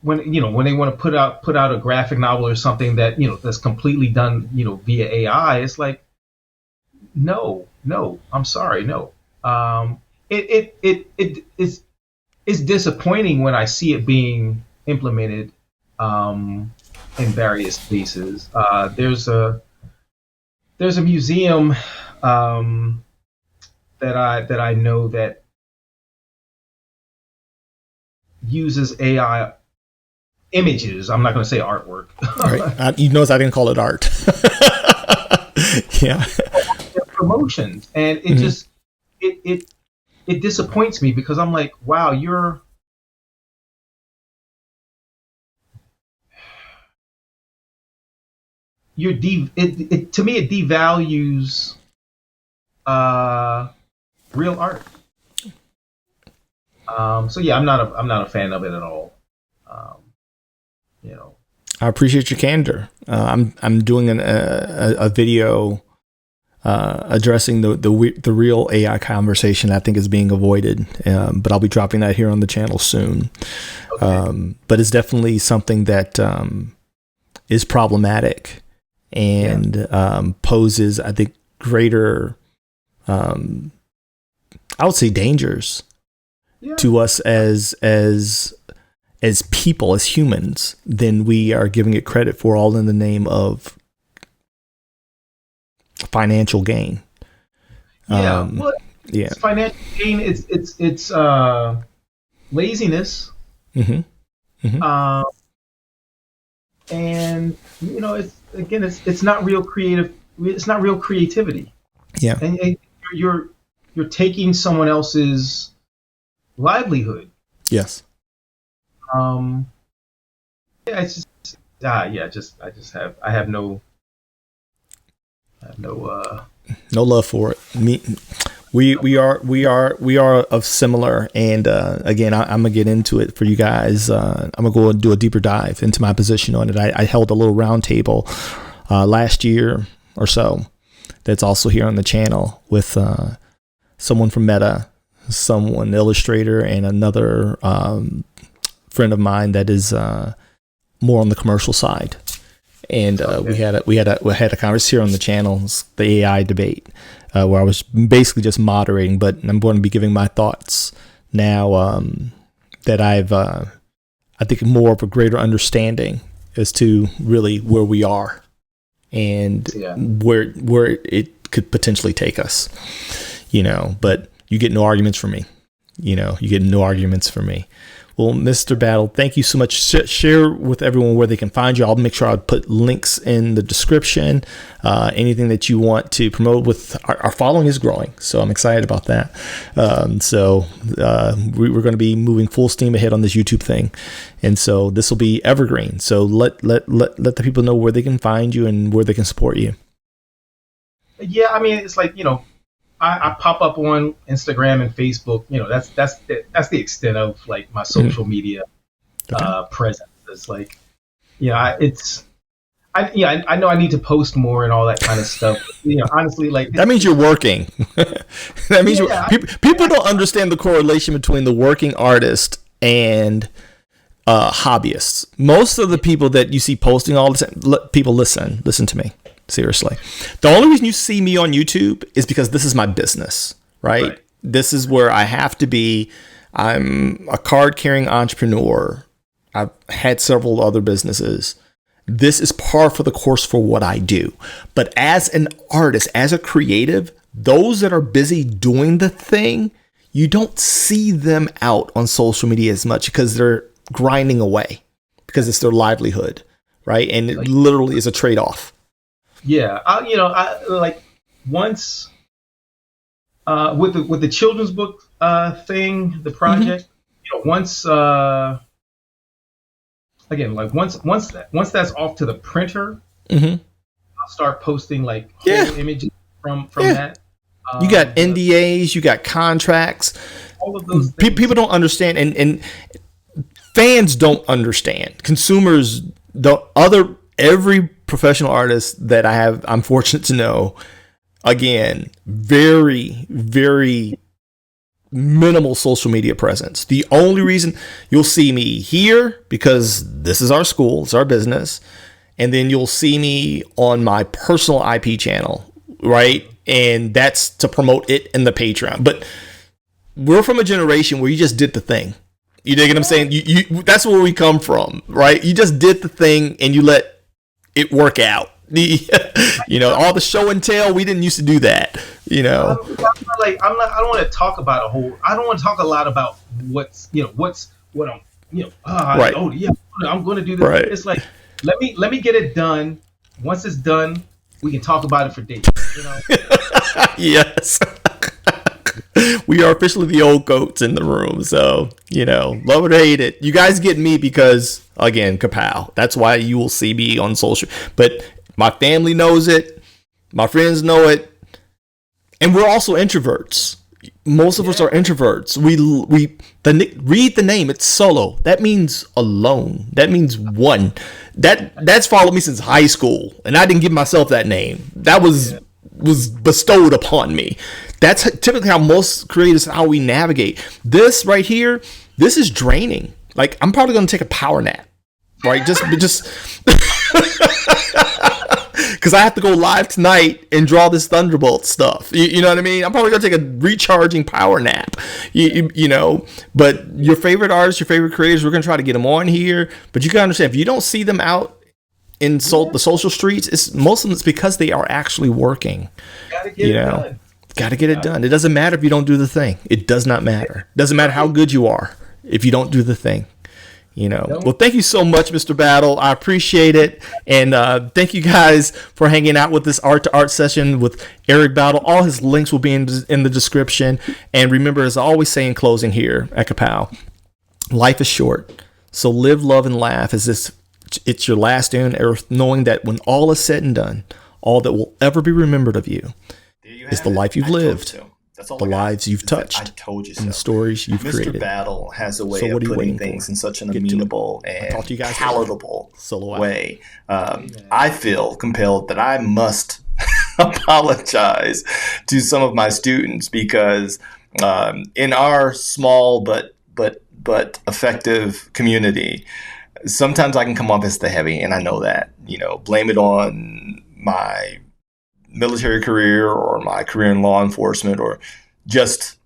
when they want to put out a graphic novel or something that that's completely done via AI, it's like, no, I'm sorry, no. It's disappointing when I see it being implemented in various places. There's a museum that I know that uses AI images. I'm not going to say artwork. Right. You notice I didn't call it art. Yeah. Promotions, and it just it disappoints me, because I'm like, wow, you're to me it devalues real art. So yeah, I'm not a fan of it at all. You know, I appreciate your candor. I'm doing a video addressing the real AI conversation I think is being avoided, but I'll be dropping that here on the channel soon. Okay. But it's definitely something that is problematic and poses, I think, greater, I would say, dangers to us as people, as humans, than we are giving it credit for, all in the name of financial gain. It's financial gain. It's laziness. Mm-hmm. Mm-hmm. And you know, it's not real creative. It's not real creativity. Yeah. And you're taking someone else's livelihood. Yes. It's just I have no love for it. We are of similar, and again, I'm gonna get into it for you guys. I'm gonna go and do a deeper dive into my position on it. I held a little round table last year or so that's also here on the channel with someone from Meta, someone illustrator, and another friend of mine that is more on the commercial side. And we had a conversation here on the channel, the AI debate, where I was basically just moderating, but I'm going to be giving my thoughts now that I've I think more of a greater understanding as to really where we are and where it could potentially take us, you know. But you get no arguments from me, you know. You get no arguments from me. Well, Mr. Battle, thank you so much. Share with everyone where they can find you. I'll make sure I put links in the description. Anything that you want to promote with our following is growing, so I'm excited about that. We're going to be moving full steam ahead on this YouTube thing, and so this will be evergreen. So let the people know where they can find you and where they can support you. Yeah, I mean, it's like, you know, I pop up on Instagram and Facebook. You know, that's the extent of like my social media presence. It's like, you know, I know I need to post more and all that kind of stuff. You know, honestly, like that means you're working. That means people don't understand the correlation between the working artist and hobbyists. Most of the people that you see posting all the time, people listen to me. Seriously. The only reason you see me on YouTube is because this is my business, right? This is where I have to be. I'm a card-carrying entrepreneur. I've had several other businesses. This is par for the course for what I do. But as an artist, as a creative, those that are busy doing the thing, you don't see them out on social media as much because they're grinding away, because it's their livelihood, right? And it literally is a trade-off. Yeah, like once with the children's book thing, the project. You know, once that's off to the printer, I'll start posting like whole images from that. You got NDAs, you got contracts. All of those things. People don't understand, and fans don't understand. Consumers don't. Every professional artist that I'm fortunate to know, again, very, very minimal social media presence. The only reason you'll see me here, because this is our school, it's our business, and then you'll see me on my personal IP channel, right? And that's to promote it in the Patreon. But we're from a generation where you just did the thing. You dig what I'm saying? You that's where we come from, right? You just did the thing and you let it work out. You know, all the show and tell, we didn't used to do that, you know. I don't want to talk about I don't want to talk a lot about what I'm, you know, right. Oh yeah, I'm going to do this. Right. It's like, let me get it done. Once it's done, we can talk about it for days, you know. Yes. We are officially the old goats in the room, so, you know, love it or hate it. You guys get me because, again, Ka-Pow. That's why you will see me on social. But My family knows it. My friends know it. And we're also introverts. Most of us are introverts. Read the name. It's solo. That means alone. That means one. That's followed me since high school, and I didn't give myself that name. That was bestowed upon me. That's typically how most creators, how we navigate. This right here, this is draining. Like, I'm probably going to take a power nap, right? Just because I have to go live tonight and draw this Thunderbolt stuff. You know what I mean? I'm probably going to take a recharging power nap, you know. But your favorite artists, your favorite creators, we're going to try to get them on here. But you got to understand, if you don't see them out in the social streets, most of them it's because they are actually working. Gotta get it done. Got to get it done. It doesn't matter if you don't do the thing. It does not matter. It doesn't matter how good you are if you don't do the thing. You know. Well, thank you so much, Mr. Battle. I appreciate it. And thank you guys for hanging out with this Art to Art session with Eric Battle. All his links will be in the description. And remember, as I always say in closing here at Ka-Pow, life is short. So live, love, and laugh as if it's your last day on earth, knowing that when all is said and done, all that will ever be remembered of you is the life you've lived. That's all the lives you've touched. I told you so. And the stories you've created. Mr. Battle has a way of putting things in such an amenable and palatable way. I feel compelled that I must apologize to some of my students because in our small but effective community, sometimes I can come off as the heavy, and I know that. You know, blame it on my military career or my career in law enforcement or just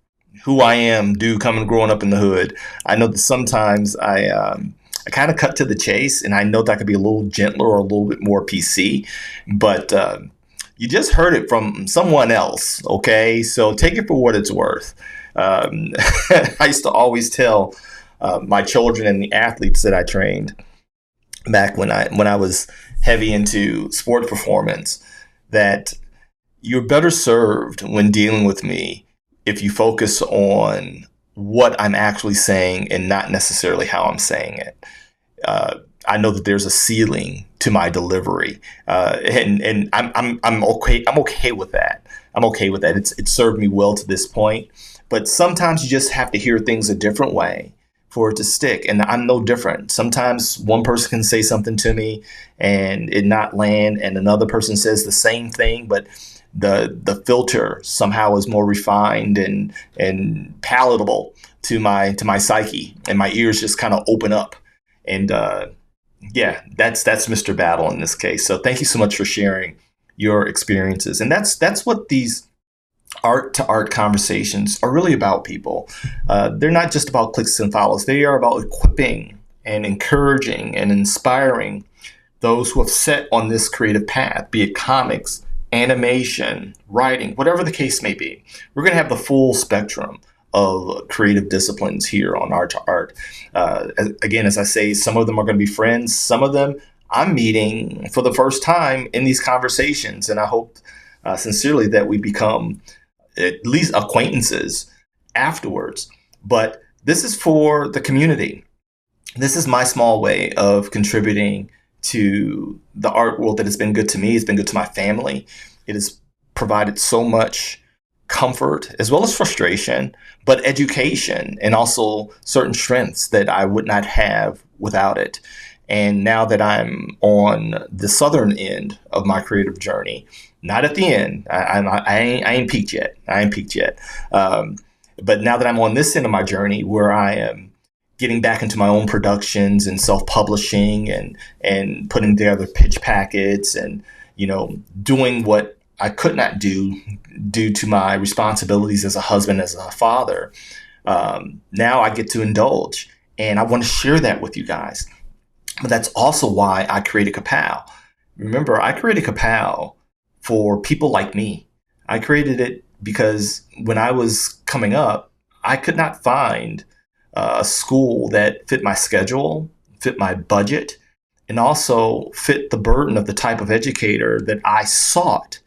who I am growing up in the hood. I know that sometimes I kind of cut to the chase, and I know that I could be a little gentler or a little bit more PC, but you just heard it from someone else, okay? So take it for what it's worth. I used to always tell my children and the athletes that I trained back when I was heavy into sport performance that you're better served when dealing with me if you focus on what I'm actually saying and not necessarily how I'm saying it. I know that there's a ceiling to my delivery, and I'm okay. I'm okay with that. I'm okay with that. It's served me well to this point. But sometimes you just have to hear things a different way for it to stick. And I'm no different. Sometimes one person can say something to me and it not land, and another person says the same thing, but the filter somehow is more refined and palatable to my psyche, and my ears just kind of open up. And yeah, that's Mr. Battle in this case. So thank you so much for sharing your experiences. And that's what these art to art conversations are really about, people. They're not just about clicks and follows. They are about equipping and encouraging and inspiring those who have set on this creative path, be it comics, animation, writing, whatever the case may be. We're going to have the full spectrum of creative disciplines here on Art to Art. Again, as I say, some of them are going to be friends. Some of them I'm meeting for the first time in these conversations. And I hope sincerely that we become at least acquaintances afterwards. But this is for the community. This is my small way of contributing to the art world that has been good to me. It's been good to my family. It has provided so much comfort as well as frustration, but education and also certain strengths that I would not have without it. And now that I'm on the southern end of my creative journey, not at the end, I ain't peaked yet. But now that I'm on this end of my journey where I am getting back into my own productions and self-publishing and putting together pitch packets and, you know, doing what I could not do due to my responsibilities as a husband, as a father. Now I get to indulge, and I want to share that with you guys. But that's also why I created Ka-Pow. Remember, I created Ka-Pow for people like me. I created it because when I was coming up, I could not find a school that fit my schedule, fit my budget, and also fit the burden of the type of educator that I sought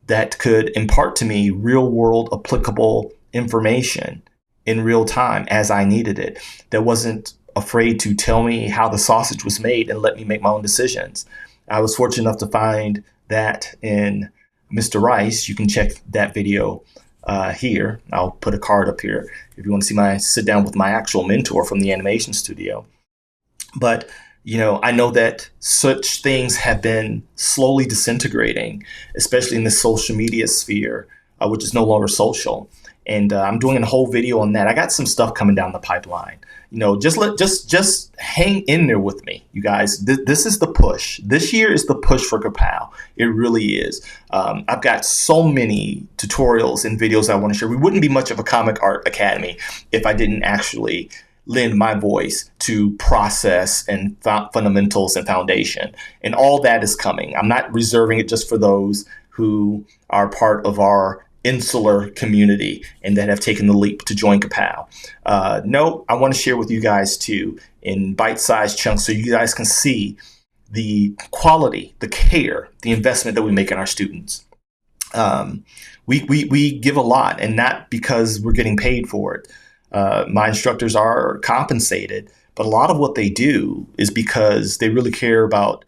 that could impart to me real world applicable information in real time as I needed it. That wasn't afraid to tell me how the sausage was made and let me make my own decisions. I was fortunate enough to find that in Mr. Rice. You can check that video here. I'll put a card up here if you want to see my sit down with my actual mentor from the animation studio. But I know that such things have been slowly disintegrating, especially in the social media sphere, which is no longer social. And I'm doing a whole video on that. I got some stuff coming down the pipeline. Just hang in there with me, you guys. This is the push. This year is the push for Ka-Pow. It really is. I've got so many tutorials and videos I want to share. We wouldn't be much of a comic art academy if I didn't actually lend my voice to process and fundamentals and foundation. And all that is coming. I'm not reserving it just for those who are part of our insular community and that have taken the leap to join Ka-Pow. No, I want to share with you guys too in bite-sized chunks so you guys can see the quality, the care, the investment that we make in our students. We give a lot, and not because we're getting paid for it. My instructors are compensated, but a lot of what they do is because they really care about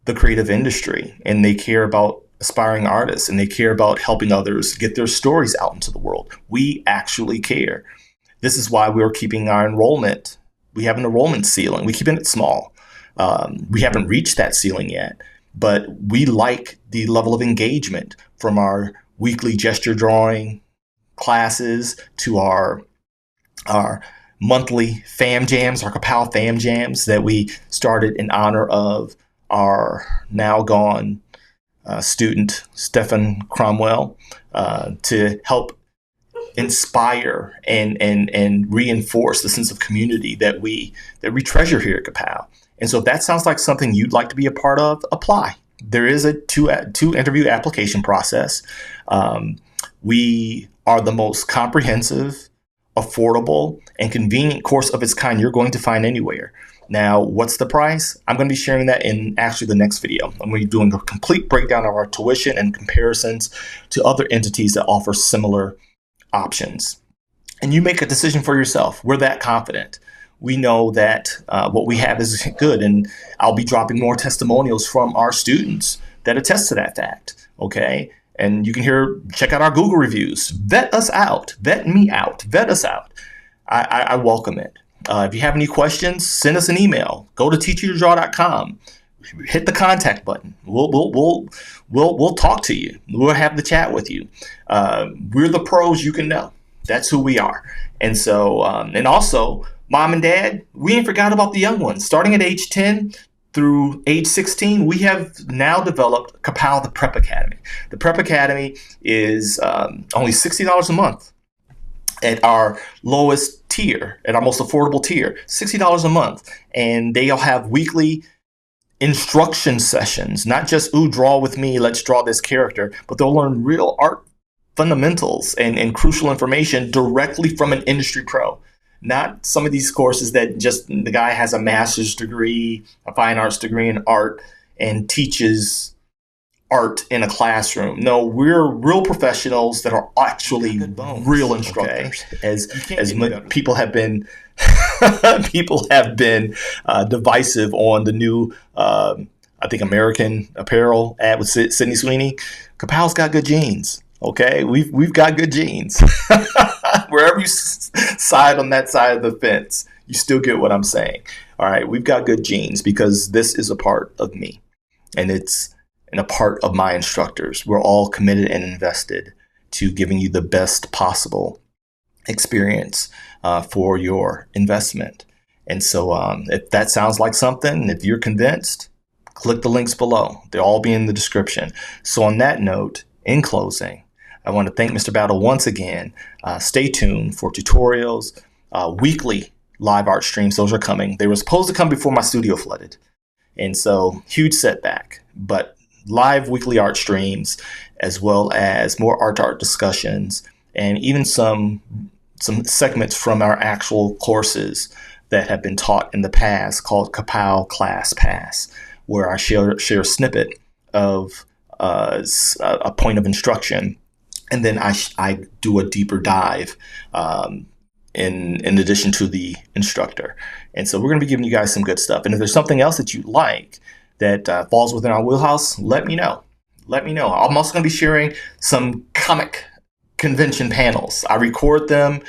the creative industry, and they care about aspiring artists, and they care about helping others get their stories out into the world. We actually care. This is why we're keeping our enrollment. We have an enrollment ceiling. We're keeping it small. We haven't reached that ceiling yet, but we like the level of engagement from our weekly gesture drawing classes to our monthly fam jams, our Ka-Pow fam jams that we started in honor of our now gone student, Stephen Cromwell, to help inspire and reinforce the sense of community that we treasure here at Ka-Pow. And so if that sounds like something you'd like to be a part of, apply. There is a two interview application process. We are the most comprehensive, affordable, and convenient course of its kind you're going to find anywhere. Now, what's the price? I'm going to be sharing that in actually the next video. I'm going to be doing a complete breakdown of our tuition and comparisons to other entities that offer similar options. And you make a decision for yourself. We're that confident. We know that what we have is good, and I'll be dropping more testimonials from our students that attest to that fact, okay? And you can check out our Google reviews. Vet us out. Vet me out. Vet us out. I welcome it. If you have any questions, send us an email. Go to pt2art2art.com. Hit the contact button. We'll talk to you. We'll have the chat with you. We're the pros you can know. That's who we are. And so, and also, mom and dad, we ain't forgot about the young ones. Starting at age 10 through age 16, we have now developed Ka-Pow, the Prep Academy. The Prep Academy is only $60 a month. At our lowest tier, at our most affordable tier, $60 a month. And they'll have weekly instruction sessions, not just, draw with me, let's draw this character, but they'll learn real art fundamentals and crucial information directly from an industry pro. Not some of these courses that just the guy has a master's degree, a fine arts degree in art, and teaches art in a classroom. No, we're real professionals that are actually real instructors. Okay? As people have been divisive on the new I think American Apparel ad with Sydney Sweeney. Ka-Pow's got good genes. Okay, we've got good genes. Wherever you side on that side of the fence, you still get what I'm saying. All right, we've got good genes because this is a part of me, and it's a part of my instructors. We're all committed and invested to giving you the best possible experience for your investment. And so if that sounds like something, if you're convinced, click the links below. They'll all be in the description. So on that note, in closing, I want to thank Mr. Battle once again. Stay tuned for tutorials, weekly live art streams. Those are coming. They were supposed to come before my studio flooded. And so huge setback, but live weekly art streams, as well as more art-to-art discussions, and even some segments from our actual courses that have been taught in the past called Ka-Pow Class Pass, where I share a snippet of a point of instruction, and then I do a deeper dive in addition to the instructor. And so we're going to be giving you guys some good stuff. And if there's something else that you like, that falls within our wheelhouse, let me know. Let me know. I'm also going to be sharing some comic convention panels. I record them.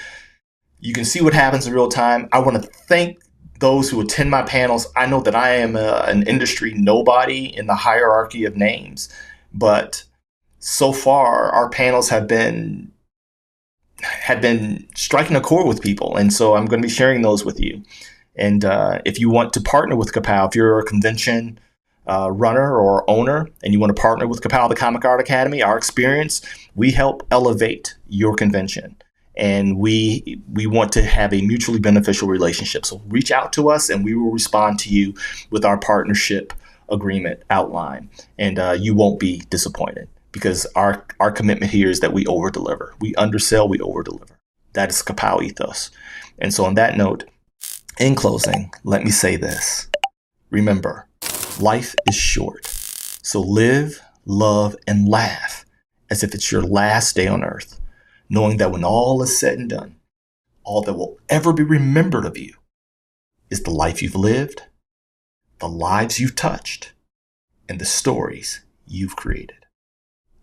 You can see what happens in real time. I want to thank those who attend my panels. I know that I am an industry nobody in the hierarchy of names, but so far our panels have been striking a chord with people, and so I'm going to be sharing those with you. And if you want to partner with Ka-Pow, if you're a convention runner or owner and you want to partner with Ka-Pow, the Comic Art Academy, our experience, we help elevate your convention. And we want to have a mutually beneficial relationship. So reach out to us and we will respond to you with our partnership agreement outline. And you won't be disappointed because our commitment here is that we over-deliver. We undersell, we over-deliver. That is Ka-Pow ethos. And so on that note, in closing, let me say this. Remember, life is short. So live, love, and laugh as if it's your last day on earth, knowing that when all is said and done, all that will ever be remembered of you is the life you've lived, the lives you've touched, and the stories you've created.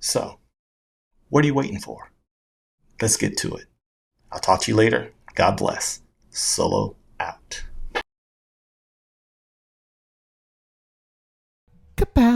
So, what are you waiting for? Let's get to it. I'll talk to you later. God bless. Solo out. Ka-Pow.